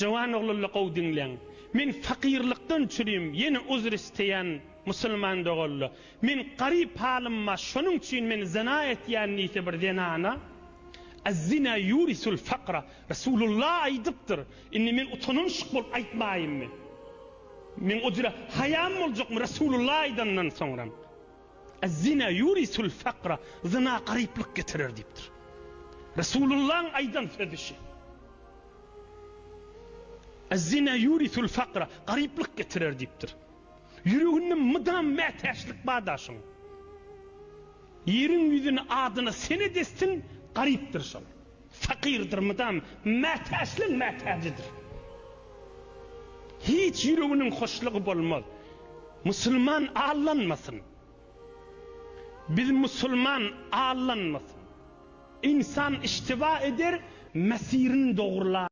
Jawan oğluluk o dinleyen. Men fakirlikten çürüyüm, yeni uzr isteyen Müslüman doğullu. Men garip halimma, şunun için men zina etyen niyeti bir denana. Az-zina yurisul fakra. Resulullah aydıptır. İnni men utanışık bol aytmayım men. Men o hayam olacak mı Resulullah aydandan sonra. Az-zina yurisul fakra. Zina gariplik getirir deyiptir. Resulullah'ın aydan sözüşü. Az-zina yurisul fakra. Gariplik getirir deyiptir. Yüreğinin mıdam məteşlik bağdaşın. Yerin yüzünün adını seni destin gariptir şol. Fakirdir mıdam məteşlik mətecidir. Hiç yüreğinin hoşluğu bolmaz. Müslüman ağlanmasın. Biz Müslüman ağlanmasın. İnsan iştiva eder, mesirini doğrular.